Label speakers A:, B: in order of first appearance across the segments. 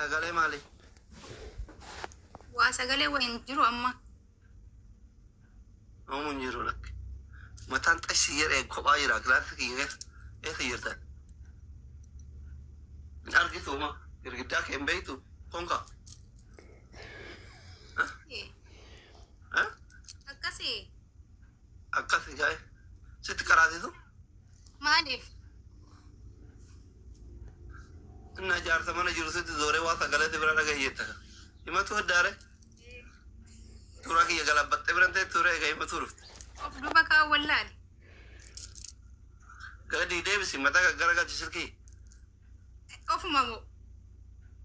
A: Sagalee maali?
B: Waa sagalee wayin jiru amma.
A: Oomuun jiru lakki. Mataan xashii jedhee kophaa jira gilaasii kiyya eessa jirtan? Hin argituuma girgiddaa kee hin beektu konka.
B: Akkasii.
A: Akkasii gaa'e sitti qaraasitu?
B: Maaliif?
A: Inna jaarsa mana jiru sitti zooree waa sagalee bira dhagayeetta. Himatu addaare? Suuraa kiyya galabbattee biran ta'e turee egaa himatu dhufte.
B: Of duba kaa wallaali.
A: Gadi deebisi mataa gaggara galchi silkii.
B: Ofuma moo?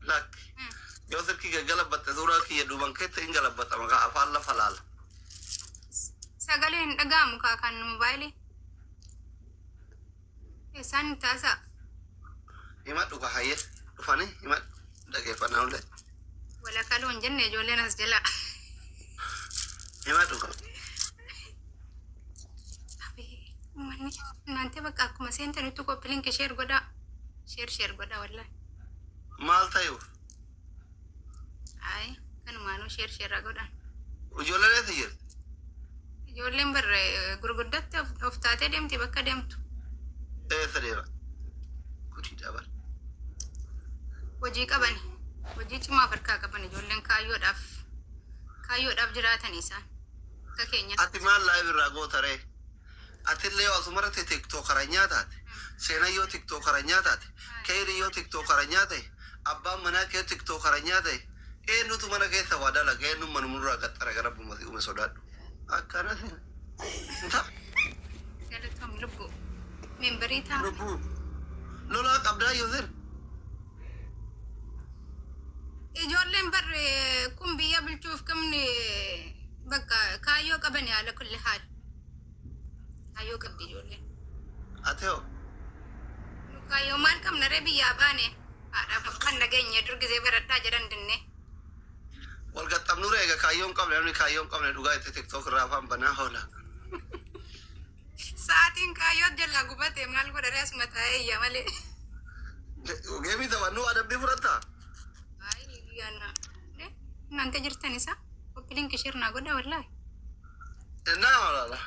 A: Lakki. Yoo silkii gaggalabbatte suuraa kiyya duuban keessa hin galabbata maqaa afaan lafa laala.
B: Sagalee hin dhaga'amu kaa kan moobaayilii. Isaan taasaa.
A: Himadhu ka hayyee dhufanii himadhu dhageeffannaa ullee.
B: Walakkaloo hin jenne ijoolleen as jala.
A: Himadhu ka.
B: Manni naante bakka akkuma seentanitti qophiliin sheer godhaa. Sheer godhaa wallahi.
A: Maal ta'eef?
B: Ay kanumaanuu sheer godhaan.
A: Ijoolleen eessa jirti?
B: Ijoolleen barre gurguddatti of taatee deemti bakka deemtu.
A: Eessa deema? Gudii dabar.
B: Hojii qabani. Hojii cimaa harkaa qaban ijoolleen kaayyoodhaaf jiraatan isaan. Akka keenya.
A: Ati maal laayif irraa goota ree? Atillee asumara ta'e tiktookaraa nyaataate. Seenaa yoo tiktookaraa nyaataate. Keerii yoo tiktookaraa nyaate. Abbaan manaa kee tiktookaraa nyaate. Eenyutu mana keessa waa dalaga eenyu manumurraa gaxxara gara buumati uume sodaadhu. Akkana sin.
B: Galatoom lubbuu. Membarii ta'a.
A: Lubbuu. Lolaa qabdaa yoo sir.
B: Ijoolleen barre kun biyya bulchuuf qabne bakka kaayyoo qaban haala kulli haal. Kaayyoo qabdi ijoolleen.
A: Ate hoo?
B: Kaayyoo maal qabna ree biyyaa baane. Haadhaaf kan nageenye durgisee baradhaa jedhan dinne.
A: Wal gaxxabnuu eega kaayyoon qabne namni kaayyoon qabne dhugaa itti tiktook irraa afaan banaa hoola.
B: Sa'aatiin kaayyoo jalaa gubate maal godhare asuma taa'ee iyya malee.
A: Geemii taphannuu adabbii fudhattaa?
B: Yana. Nanti jirtan isa. Qophiliin kishirnaa godha wallahi.
A: Naa walaala.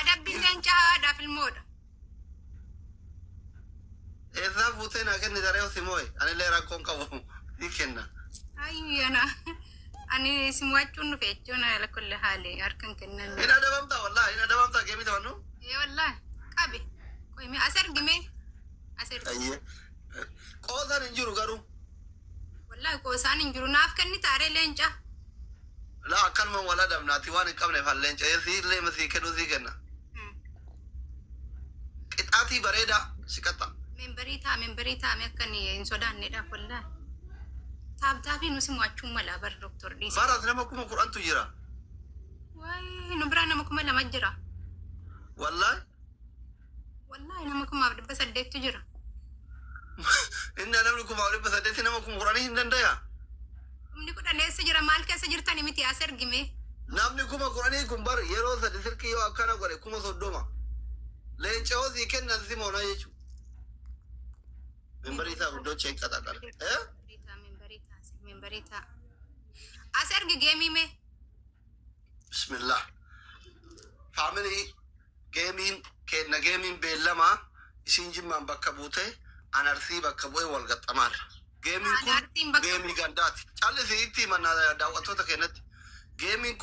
B: Adabbii leencaa filmoodha.
A: Eessaa fuutee naa kenni daree simooye anillee rakkoon qabu ni kenna.
B: Ayyana. Ani simuachuun dhufe jechuun ala kulli haali harkan kennan.
A: Ina adabamtaa wallahi ina adabamtaa geemii taphannuu?
B: Wallahi qabi. Qoyme as argime. As argime.
A: Ayyee. Qoosaan hin jiru garuu.
B: Wallahi qoosaan hin jiru naaf kenni taaree leenca.
A: La akkanuma wala dabnaati waan hin qabneef han leenca sii illee masii kennu sii kenna. Qixaatii bareedaa si qaxa.
B: Membarii taa'ame akkan hin sodaanneedhaaf wallahi. Taabtaafi nu simuachuun malaa bar Dr. Diisa.
A: Baaraas nama 10,000 jira.
B: Waayee nu biraa nama 2,000 jira.
A: Wallahi?
B: Wallahi nama 800 jira.
A: Inni namni 800 nama 10,000 hin dandayaa?
B: Humni kudhan eessa jira maal keessa jirtani miti as ergime.
A: Namni 10,000 kun bar yeroo sadi sirkii yoo akkana godhe 30,000. Leenca hoo sii kennan simoona jechuudha. Membarii isaa guddoo cheen qaxaqala.
B: Membarii ta'a. As ergi geemii mee?
A: Bismillah. Faamilii geemiin beellamaa isin jimmaan bakka buute anarsii bakka bu'ee wal gaxxamaadha. Geemiin kun geemii gandaati. Callisii itti himannaa daawwattoota keenyatti. Geemiin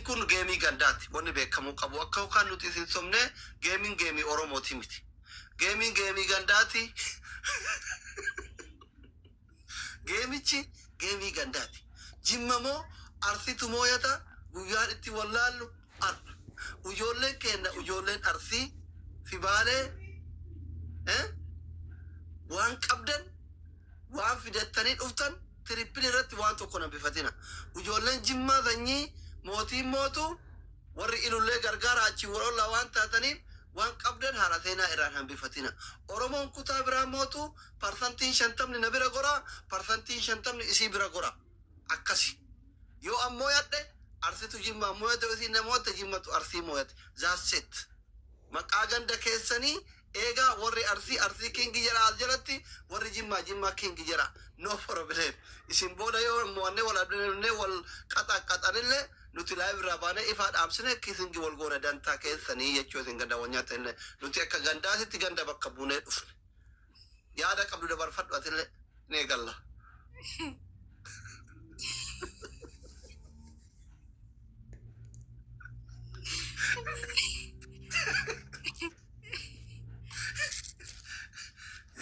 A: kun geemii gandaati. Wanni beekamuu qabu akka yookaan nuti isin somne geemii Oromooti miti. Geemii gandaati. Geemichi geemii gandaati. Jimmamoo arsitu mooyata guyyaan itti wallaallu arba. Ijoolleen keenya ijoolleen arsii fi baalee waan qabdan waan fidattanii dhuftan tirippili irratti waan tokko nambifatina. Ijoolleen jimmaa sanyii mootiin mootu warri ilullee gargaara achi walolla waan taataniif waan qabdan haala seenaa irraan hambifatina. Oromoon kutaa biraa mootu parsantiin 50 na bira gora parsantiin 50 isii bira gora. Akkasi. Yoo ammoo yadde arsitu jimmaa mooyate isii namoota jimmatu arsii mooyate. That's it. Maqaa ganda keessanii eega warri arsii kingi jira al jalatti warri jimmaa kingi jira no problem isin booda yoo mo'anne wal abdanne wal qaxanillee nuti live irraa baane ifa dhaabsine kisingi wal goona dantaa keessanii jechuu isin ganda wanyaa ta'e nuti akka gandaasitti ganda bakka buunee dhufne yaada qabdu dabarfadhu atillee nee galla.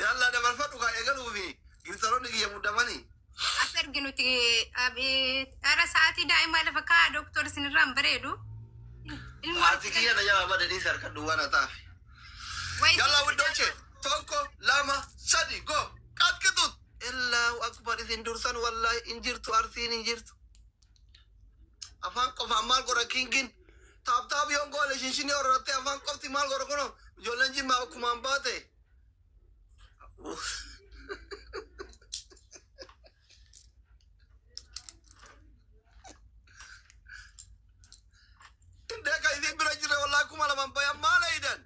A: Yalla dabarfadhu kaa eegaluufi gibsaroonni kiyya muddamanii.
B: As arginuti ara sa'aatii daa'imaa lafa kaa doktor sinirraan bareedu.
A: Haati kiyya na jala badanii sarkadhu waan taafe. Yalla widdoche tokko lama sadi go qaqqitut. Allahu akbar isin dursan wallahi injirtu arsiin injirtu. Afaan qofaan maal godha kingin taaptaap yoon goole shinshini horratte afaan qofti maal godha kuno ijoolleen jimmaa akkumaan baate. Deka isin bira jirre wallahi kuma laman bayan maala idan.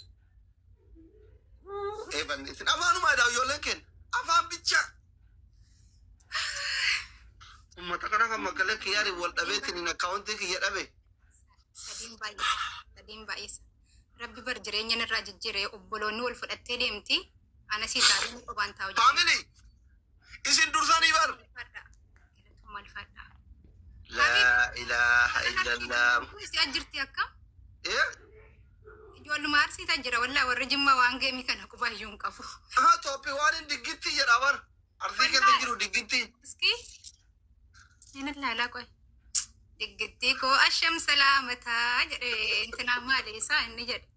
A: Eban isin afaanuma idaa ijoolleen kenna afaan bicha. Ummata kana kan magalee kiyyaari wal dhabeetiin hin akkaawuntii kiyya dhabe.
B: Sadiin baay'isa. Rabbi bar jireenya irraa jijjiiree obboloonni wal fudhattee deemti. Ana si taa'ee qophaan taa'u.
A: Faamili isin dursanii bar. La ilaha illallah.
B: Si ajjirti akkam? Ijoolluma arsiita jira wallaa warri jimmaa waan geemii kana qubaayyuu hin qabu.
A: Tooppi waan hin diggitti jedha bar. Arsii keessa jiru diggitti.
B: Iski Ina lala koy. Diggitti koo asham salaamataa jedhe intinaa maali isaa inni jedhe.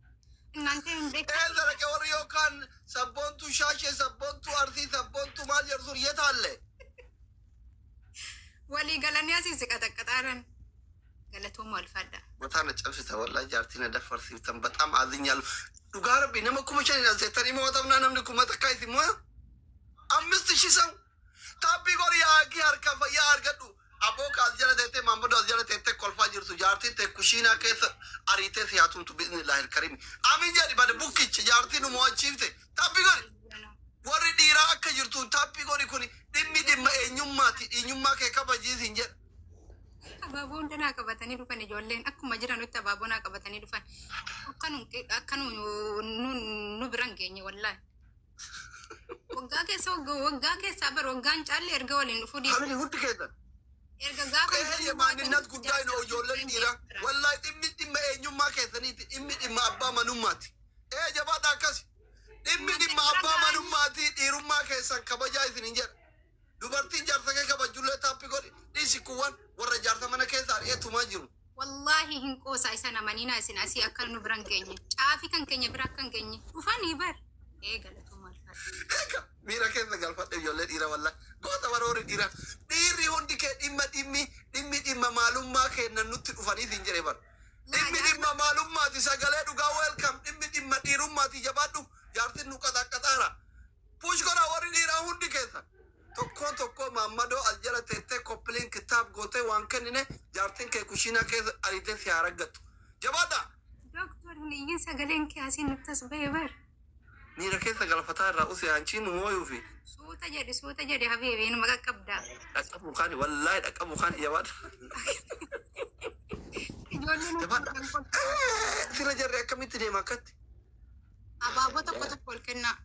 B: Innante hin beeku.
A: Zarake warri yookaan sabboontu shaashee sabboontu arsii sabboontu maal jedhu sun yetaalle.
B: Walii galanii asii siqaxaqqaxaaran. Galatooma alfaadha.
A: Wataana cabsita wallahi jaartina dafarsiiftan bataam azinyaalu. Dhugaa rabbi nama kuma shanii alseettanii mootamnaa namni kuma takkaa isin moo? 5,000 taabbii gori yaaqii harka fayyaa argadhu. Abooka as jala teessee Maammadoo as jala teessee kolfaa jirtu jaartiin tee kushiinaa keessa ariitee siyaatumtu bismillahil karim. Amin jedhi bade bukkichi jaartiin mo'achiifte taabbii gori. Warri dhiiraa akka jirtuun taabbii gori kun dhimma eenyummaa kee kabajiisin jedha.
B: Abaaboon danaa qabatanii dhufan ijoolleen akkuma jiranutti abaaboonaa qabatanii dhufan. Akka nu biran geenye wallaahi. Waggaa keessa bar waggaan caallee erga waliin dhufuu dhiisu.
A: Famili hundi keessan.
B: Erga gaafa
A: Maanninat guddaa hin ijoolleen dhiiraa. Wallaahi dhimma eenyummaa keessaniiti dhimma abbaa manummaati. Jabaadha akkasi. Dhimma abbaa manummaati dhiirummaa keessan kabajaa isin hin jedha. Dubartiin jaarsa kee kabajullee taappi godhi dhiisi kuwwan warra jaarsa mana keessa ari'eetumaa jiru.
B: Wallahi hin qoosaa isa namanina isin asii akka nu biran geenye. Caafii kan keenya bira akka hin geenye. Dhufanii bar. Galatuma alfaadha.
A: Miira keessa galfadhe ijoollee dhiira wallaahi. Goota warroori dhiira. Dhiirri hundi kee dhimma maalummaa kennan nutti dhufanii siin jedhee bar. Dhimma maalummaati sagalee dhugaa welkam dhimma dhiirummaati jabaadhu jaartin nu qaxaqqaxaara. Puush godhaa warri dhiiraa hundi keessa. Tokko Maammadoo as jala teessee koppiliin kitaab gootee waan kennine jaartin kee kushiinaa keessa ariitee si haa raggattu. Jabaadha.
B: Doktor Huniyyiin sagaleen kee asii nutti as ba'e bar.
A: Miira keessa galfataa irraa usee hanchiin nu mooyuufi.
B: Suuta jedhe habiibii numa qaqqabdaa.
A: Dhaqqabu kaani wallaahi dhaqqabu kaani jabaadha. Jabaadha. Sira jarri akkamitti deema akkatti?
B: Abaaboo tokko ol kennaa.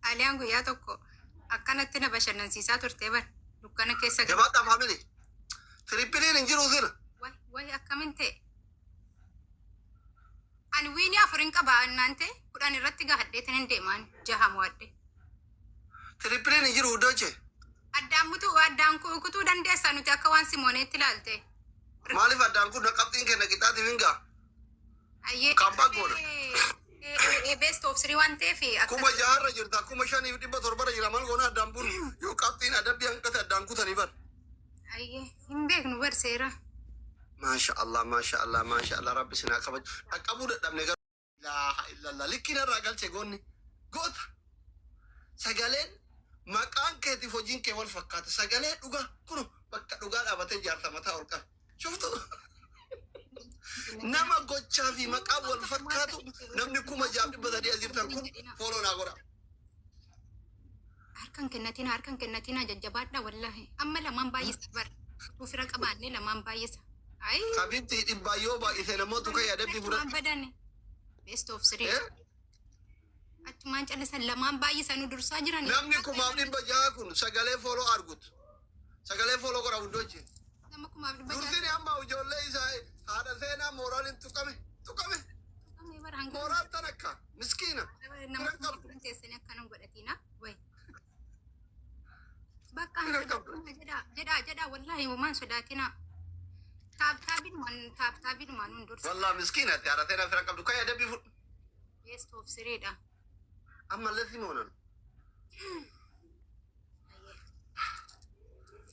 B: Aliyaan guyyaa tokko akkanatti na bashannansiisaa turtee bar dukkana keessa gala.
A: Jabaadha faamili. Tirippiliin hin jiru sira.
B: Way akkamin ta'e. Ani wiinii 4 qabaa annaan ta'e 10 irratti gaahadheetin hin deemaan 6 mo'adhe.
A: Tirippiliin hin jiru doche.
B: Addaan kutuu dandeessaa nuti akka waan Simooneetti ilaalte.
A: Maaliif addaan kun qabxiin kenna qixaatiif hin gaa?
B: Ayyee.
A: Kambaa goona.
B: Best of 3 waan ta'eef.
A: Kuma 6 jirta kuma 5,700 jira maal goona addaan bulu yoo qabxiin adabbii hanqate addaan kutanii bar.
B: Ayyee hin beeknu barseera.
A: Masha Allah rabbi sinaa kabaju. Dhaqqabuu dadhabne garuu. Ilaha illallah likkiin irraa galche goonni. Goota. Sagaleen maqaan keetiif hojiin kee wal fakkaata. Sagalee dhugaa kunu bakka dhugaa dhaabatee jaarsa mataa ol qaba. Shuftu. nama gochaa fi maqaa wal fakkaatu namni kuma jaabdi badanii azibtan kun follow naa godha.
B: Harkan kennatiin jajjabaadha wallahi. Amma lamaan baay'isa bar. Ufira qabaannee lamaan baay'isa. Ay.
A: Kabitti dhibbaayoo baay'ise namoota kan yaadabbi fudhatu.
B: Lamaan badane. Best of three. Achumaan callisan lamaan baay'isa nu dursaa jiran.
A: Namni kumaaf dhibba jaha kun sagalee follow argutu. Sagalee follow godha hundoochi.
B: Nama kumaaf dhibba jaha.
A: Dursini amma ijoollee isaa haadha seenaa mooraalin tuqame. Mooraal tan akka miskiina.
B: Nama kumaaf teessanii akkanaan godhatiina. Wayi. Bakka jedha wallahi wamaan sodaatina. Taabtaabinumaan hundursa.
A: Wallah miskiina ti haadha seenaa fira qabdu kan yaadabbi fudhu.
B: Best of three-dha.
A: Amma lefi moonan.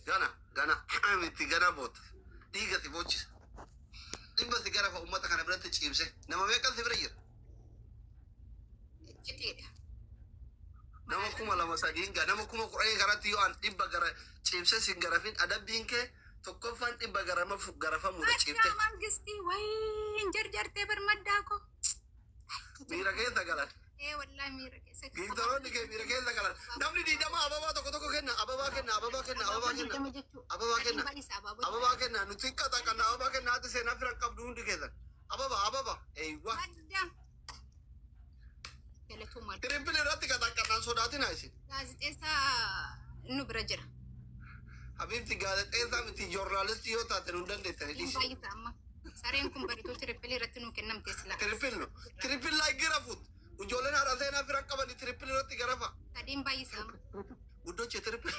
A: Gana boota. Dhiiga si bochisa. Dhibba si gara fa ummata kana biratti ciibse. Nama meeqan si bira jira?
B: Citeedha.
A: Nama kuma lama sadiinga. Nama kuma kudhanii karatti yoo an dhibba gara ciibse si garafin adabbiin kee tokkoffaan dhibba garafamuudha ciibte.
B: Akka mangistii wayiin jarjartee barmaddaa ko.
A: Miira keessa galan.
B: Wallahi miira keessa.
A: Giintoroonni kee miira keessa galan. Namni diidama ababaa tokko kenna. Ababaa kenna. Nuti qaxaqanna ababaa kenna haati seenaa firan qabdu hundi keessan. Ababaa. Eeywa. Tirimpil irratti qaxaqannaan sodaatina isin.
B: Gaazexeessaa nu bira jira.
A: Habibti gaazexeessaa miti joornaalistii yoo taate nu dandeessani dhiisi.
B: Baay'isa amma. Sareen kun bariituu tirippil irratti nu kennamte sila.
A: Tirippil laa girafut. Ijoolleen haadha seenaa firan qabani tirippil irratti garafa.
B: Sadiin baay'isa amma.
A: Guddoche tirippil.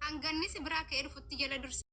B: Hanganni si biraa ka'ee dhufutti jala dursa.